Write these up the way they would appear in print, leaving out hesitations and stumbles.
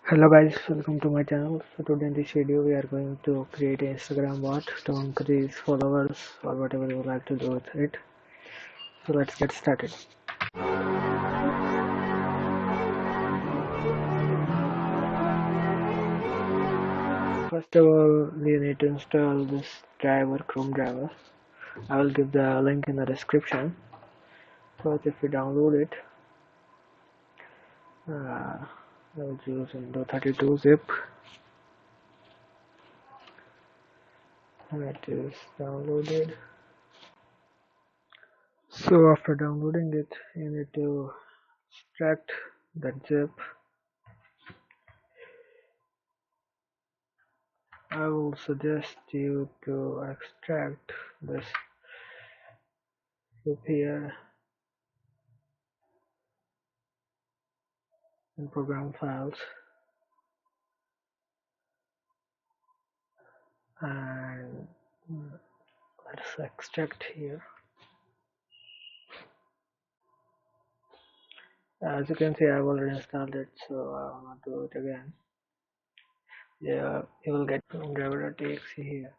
Hello guys, welcome to my channel. So today in this video we are going to create an Instagram bot to increase followers or whatever you like to do with it. So let's get started. First of all, we need to install this driver, Chrome driver. I will give the link in the description. First, if we download it, I will choose Windows 32 zip. It is downloaded. So after downloading it, you need to extract that zip. I will suggest you to extract this zip here in program files and let's extract here. As you can see, I've already installed it, so I will not do it again. Yeah, you will get chromedriver.exe here,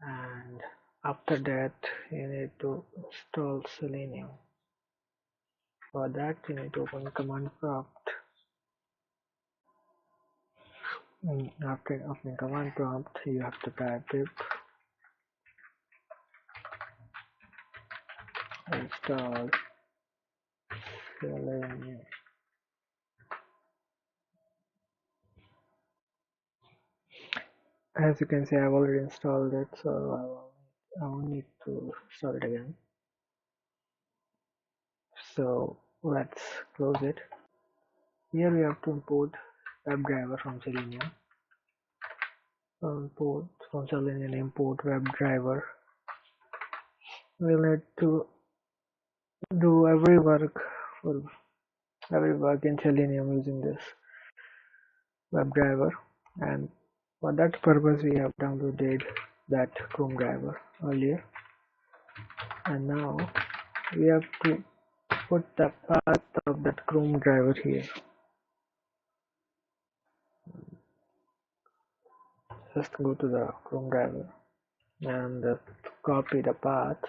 and after that you need to install Selenium. For that you need to open command prompt. After opening command prompt, you have to type pip install Selenium. As you can see, I've already installed it, so I won't need to install it again. So let's close it. Here we have to import WebDriver from Selenium. Import WebDriver. We'll need to do every work in Selenium using this WebDriver, and for that purpose we have downloaded that Chrome driver earlier, and now we have to put the path of that Chrome driver here. Just go to the Chrome driver and copy the path,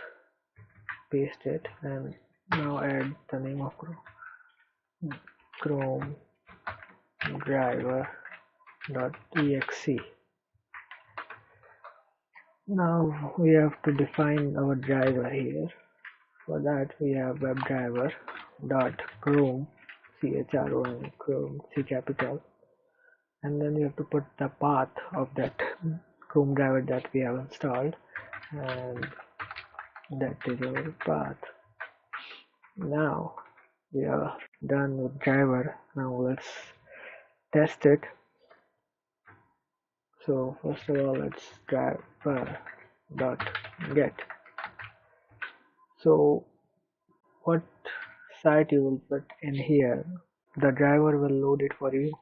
paste it, and now add the name of chromedriver.exe. Now we have to define our driver here. For that we have webdriver.Chrome, CHROM, Chrome, C capital, and then we have to put the path of that Chrome driver that we have installed, and that is our path. Now we are done with driver. Now let's test it. So first of all, let's driver.get. So what site you will put in here, the driver will load it for you.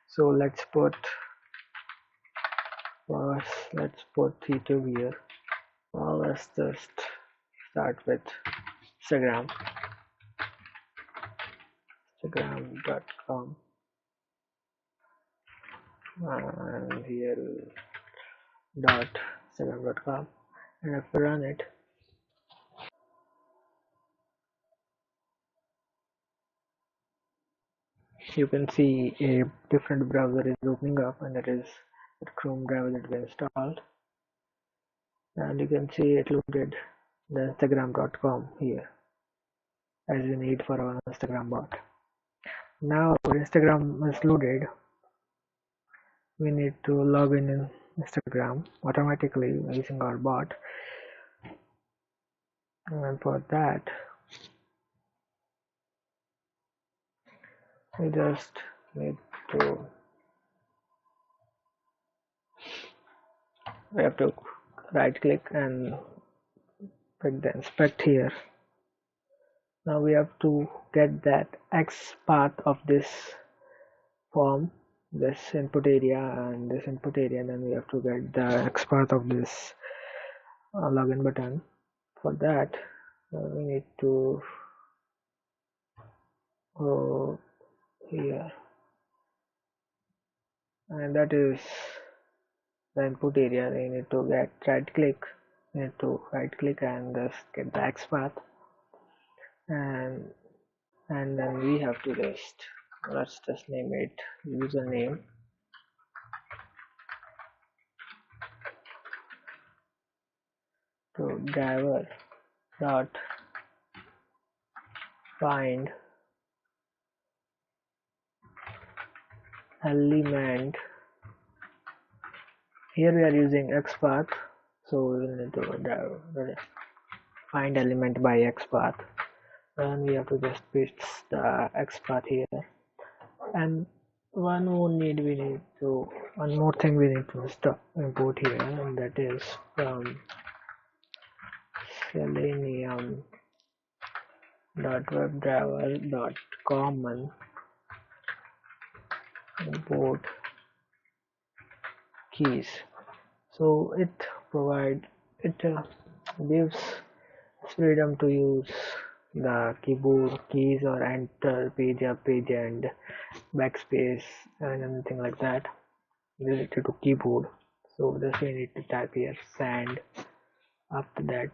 So let's put YouTube here. Well, let's just start with Instagram.com, and here .instagram.com, and if we run it, you can see a different browser is opening up, and that is the Chrome driver that we installed, and you can see it loaded the Instagram.com here as we need for our Instagram bot. Now our Instagram is loaded. We need to log in Instagram automatically using our bot, and for that we just need to right click and pick the inspect here. Now we have to get that X path of this form, this input area and this input area, and then we have to get the X path of this login button. For that we need to go here and that is the input area. We need to get right click. We need to right click and just get the XPath, and then we have to just, let's just name it username. So driver dot find element. Here we are using XPath, so we will need to find element by XPath. Then we have to just paste the XPath here. And one more thing we need to import here, and that is from selenium.webdriver.common import keys. So it gives freedom to use the keyboard keys or enter page up page and backspace and anything like that related to keyboard. So this we need to type here send. After that,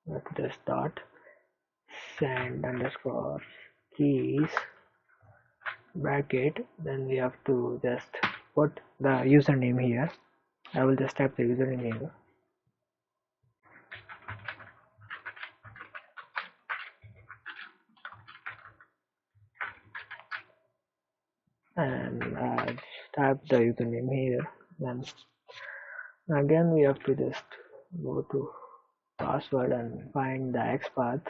let's just start send underscore keys bracket. Then we have to just put the username here. I will just type the username here. And type the username here. Then again we have to just go to password and find the XPath.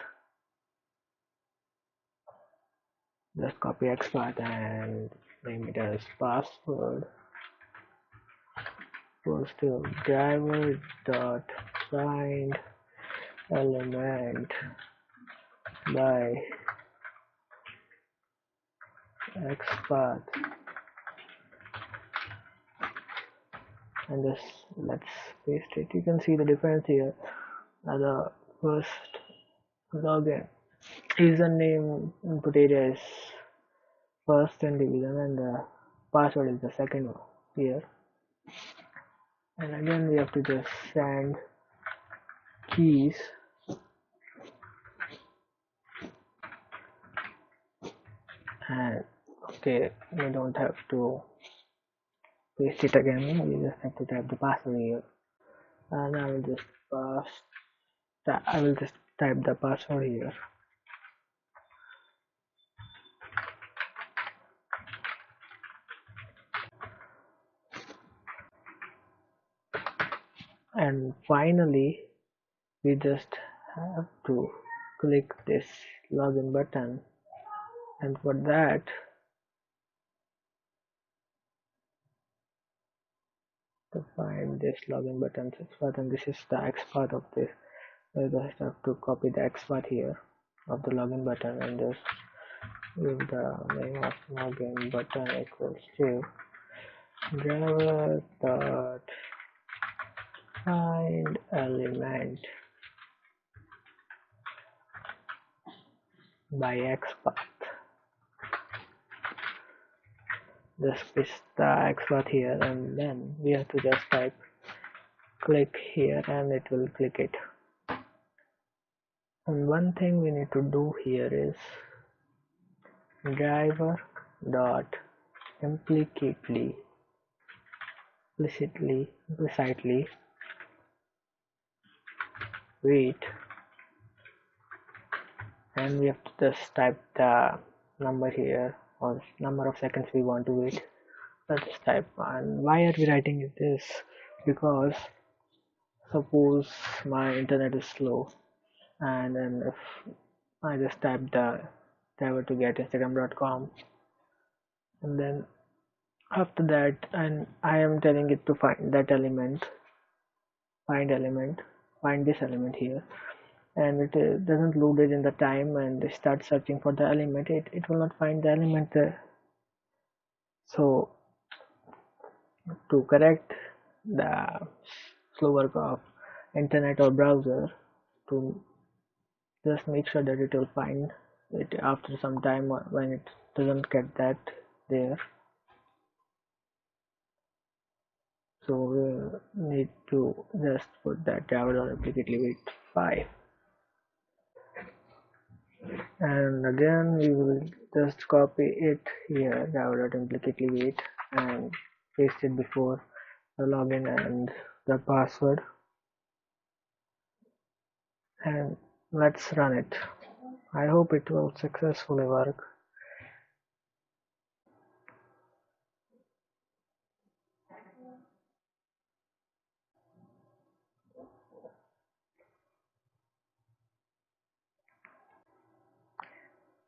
Just copy XPath and name it as password equals to driver dot find element by XPath, and just let's paste it. You can see the difference here. The first login username input area is first in division and the password is the second one here. And again we have to just send keys and okay, we don't have to paste it again, we just have to type the password here. And I will just type the password here. And finally we just have to click this login button, and for that to find this login button and this is the XPath of this. I just have to copy the XPath here of the login button and just give the name of login button equals to driver dot find element by XPath. Just paste the XPath here and then we have to just type click here and it will click it. And one thing we need to do here is driver dot implicitly wait, and we have to just type the number here or number of seconds we want to wait. Let's type. And why are we writing this? Because suppose my internet is slow and then if I just type the driver to get instagram.com and then after that and I am telling it to find that element, find this element here, and it doesn't load it in the time and start searching for the element, it will not find the element there. So to correct the slow work of internet or browser, to just make sure that it will find it after some time when it doesn't get that there, so we'll need to just put that java.applicate wait 5, and again we will just copy it here, java.applicate wait, and paste it before the login and the password, and let's run it. I hope it will successfully work.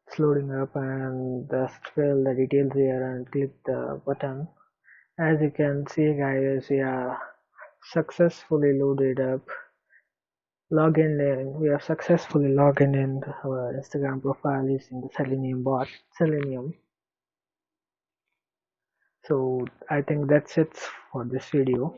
It's loading up, and just fill the details here and click the button. As you can see guys, we are successfully loaded up, logged in. We have successfully logged in our Instagram profile using the Selenium bot, Selenium. So I think that's it for this video.